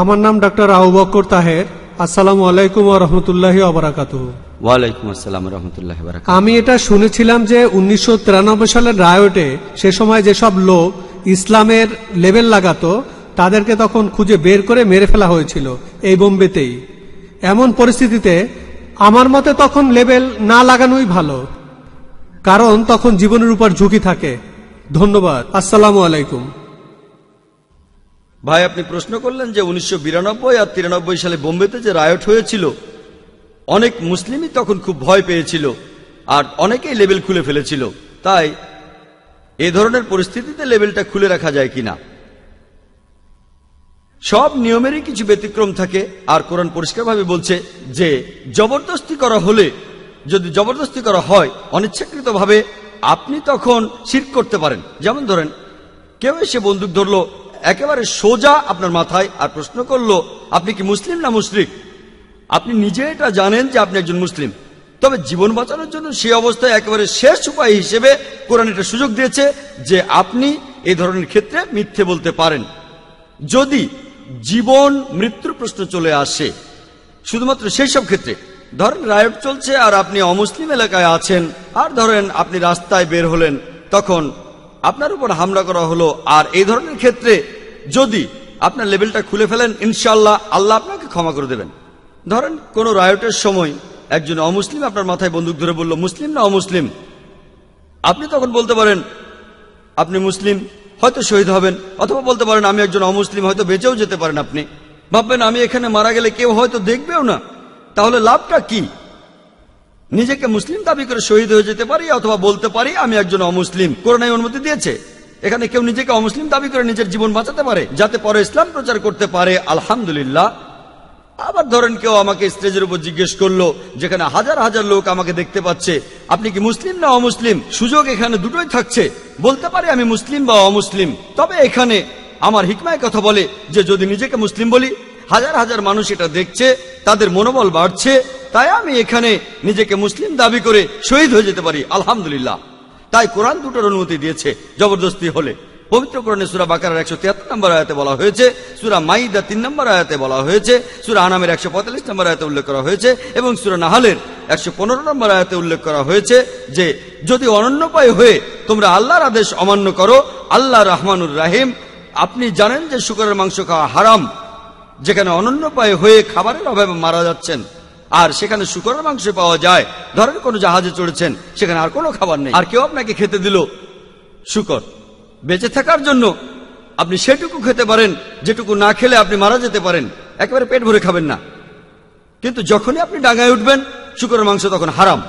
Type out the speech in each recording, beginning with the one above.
আমার নাম ডক্টর আবু বকর তাহের। আসসালামু আলাইকুম ওয়া রাহমাতুল্লাহি ওয়া বারাকাতুহু। ওয়ালাইকুম আসসালাম ওয়া রাহমাতুল্লাহি ওয়া বারাকাতুহু। আমি এটা শুনেছিলাম যে 1993 সালের রায়টে সে সময় যেসব লোক ইসলামের লেবেল লাগাতো তাদেরকে তখন খুঁজে বের করে মেরে ফেলা হয়েছিল এই বোম্বেতেই। এমন পরিস্থিতিতে আমার মতে তখন লেবেল না লাগানোই ভালো, কারণ তখন জীবনের উপর ঝুঁকি থাকে। ধন্যবাদ। আসসালামু আলাইকুম। ভাই, আপনি প্রশ্ন করলেন যে 1992 আর 93 সালে বোম্বেতে যে রায়ট হয়েছিল, অনেক মুসলিমই তখন খুব ভয় পেয়েছিল আর অনেকেই লেবেল খুলে ফেলেছিল। তাই এই ধরনের পরিস্থিতিতে লেবেলটা খুলে রাখা যায় কিনা? সব নিয়মেরই কিছু ব্যতিক্রম থাকে, আর কোরআন পরিষ্কারভাবে বলছে যে জবরদস্তি করা হলে, যদি জবরদস্তি করা হয় অনিচ্ছাকৃতভাবে, আপনি তখন শিরক করতে পারেন। যেমন ধরেন, কেউ এসে বন্দুক ধরলো একেবারে সোজা আপনার মাথায় আর প্রশ্ন করলো আপনি কি মুসলিম না মুশরিক। আপনি নিজে এটা জানেন যে আপনি একজন মুসলিম, তবে জীবন বাঁচানোর জন্য সেই অবস্থায় একেবারে শেষ উপায় হিসেবে কোরআন এটা সুযোগ দিয়েছে যে আপনি এই ধরনের ক্ষেত্রে মিথ্যে বলতে পারেন। যদি জীবন মৃত্যুর প্রশ্ন চলে আসে, শুধুমাত্র সেই সব ক্ষেত্রে, ধরেন রায়ট চলছে আর আপনি অমুসলিম এলাকায় আছেন, আর ধরেন আপনি রাস্তায় বের হলেন, তখন আপনার উপর হামলা করা হলো, আর এই ধরনের ক্ষেত্রে যদি আপনার লেবেলটা খুলে ফেলেন, ইনশাআল্লাহ আল্লাহ আপনাকে ক্ষমা করে দেবেন। ধরেন কোন রায়টের সময় একজন অমুসলিম আপনার মাথায় বন্দুক ধরে বলল মুসলিম না অমুসলিম, আপনি তখন বলতে পারেন আপনি মুসলিম, হয়তো শহীদ হবেন, অথবা বলতে পারেন আমি একজন অমুসলিম, হয়তো বেঁচেও যেতে পারেন। আপনি ভাববেন আমি এখানে মারা গেলে কেউ হয়তো দেখবেও না, তাহলে লাভটা কি? নিজেকে মুসলিম দাবি করে শহীদ হয়ে যেতে পারি, অথবা বলতে পারি আমি একজন অমুসলিম। কোরআন অনুমতি দিয়েছে এখানে কেউ নিজেকে অমুসলিম দাবি করে নিজের জীবন বাঁচাতে পারে, যাতে পরে ইসলাম প্রচার করতে পারে। আলহামদুলিল্লাহ। আবার ধরেন কেউ আমাকে স্টেজের উপর জিজ্ঞেস করলো, যেখানে হাজার হাজার লোক আমাকে দেখতে পাচ্ছে, আপনি কি মুসলিম না অমুসলিম? সুযোগ এখানে দুটোই থাকছে, বলতে পারি আমি মুসলিম বা অমুসলিম। তবে এখানে আমার হিকমায় কথা বলে যে যদি নিজেকে মুসলিম বলি, হাজার হাজার মানুষ এটা দেখছে, তাদের মনোবল বাড়ছে, তাই আমি এখানে নিজেকে মুসলিম দাবি করে শহীদ হয়ে যেতে পারি। আলহামদুলিল্লাহ। তাই কোরআন দুটোর অনুমতি দিয়েছে জবরদস্তি হলে। পবিত্র কোরআনে সূরা বাকারার 173 নম্বর আয়াতে বলা হয়েছে, সূরা মাইদা 3 নম্বর আয়াতে বলা হয়েছে, সূরা আনামের 145 নম্বর আয়াতে উল্লেখ করা হয়েছে, এবং সূরা নাহালের 115 নম্বর আয়াতে উল্লেখ করা হয়েছে যে যদি অনন্যপায় হয়ে তোমরা আল্লাহর আদেশ অমান্য করো, আল্লাহ রহমানুর রাহিম। আপনি জানেন যে শুকরের মাংস খাওয়া হারাম, যেখানে অনন্যপায় হয়ে খাবারের অভাবে মারা যাচ্ছেন, আর সেখানে শুকরের মাংস পাওয়া যায়। ধরেন কোনো জাহাজে চড়েছেন, সেখানে আর কোনো খাবার নেই, আর কেউ আপনাকে খেতে দিল শুকর, বেঁচে থাকার জন্য আপনি সেটুকু খেতে পারেন যেটুকু না খেলে আপনি মারা যেতে পারেন, একেবারে পেট ভরে খাবেন না। কিন্তু যখনই আপনি ডাঙায় উঠবেন, শুকরের মাংস তখন হারাম।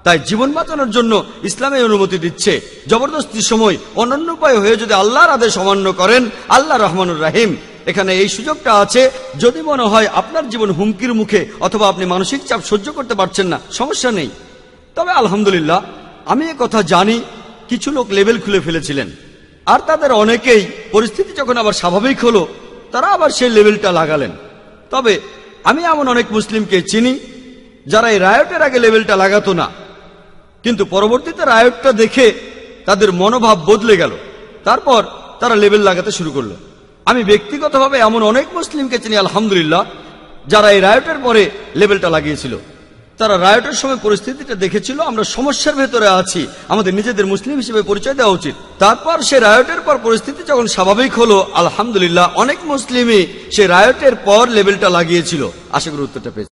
তাই জীবন বাঁচানোর জন্য ইসলামে অনুমতি দিচ্ছে। জবরদস্তির সময় অনন্য উপায় হয়ে যদি আল্লাহর আদেশ অমান্য করেন, আল্লাহ রহমানুর রাহিম, এখানে এই সুযোগটা আছে। যদি মনে হয় আপনার জীবন হুমকির মুখে, অথবা আপনি মানসিক চাপ সহ্য করতে পারছেন না, সমস্যা নেই। তবে আলহামদুলিল্লাহ, আমি কথা জানি কিছু লোক লেবেল খুলে ফেলেছিলেন, আর তাদের অনেকেই পরিস্থিতি যখন আবার স্বাভাবিক হলো, তারা আবার সেই লেবেলটা লাগালেন। তবে আমি এমন অনেক মুসলিমকে চিনি যারা এই রায়টের আগে লেবেলটা লাগাতো না, কিন্তু পরবর্তীতে রায়টটা দেখে তাদের মনোভাব বদলে গেল, তারপর তারা লেবেল লাগাতে শুরু করলো। আমি ব্যক্তিগতভাবে এমন অনেক মুসলিমকে চিনি আলহামদুলিল্লাহ, যারা এই রায়টের পরে লেবেলটা লাগিয়েছিল। তারা রায়টের সময় পরিস্থিতিটা দেখেছিল আমরা সমস্যার ভেতরে আছি, আমাদের নিজেদের মুসলিম হিসেবে পরিচয় দেওয়া উচিত। তারপর সে রায়টের পর পরিস্থিতি যখন স্বাভাবিক হলো, আলহামদুলিল্লাহ অনেক মুসলিমই সে রায়টের পর লেবেলটা লাগিয়েছিল। আশা করি উত্তরটা পেয়েছে।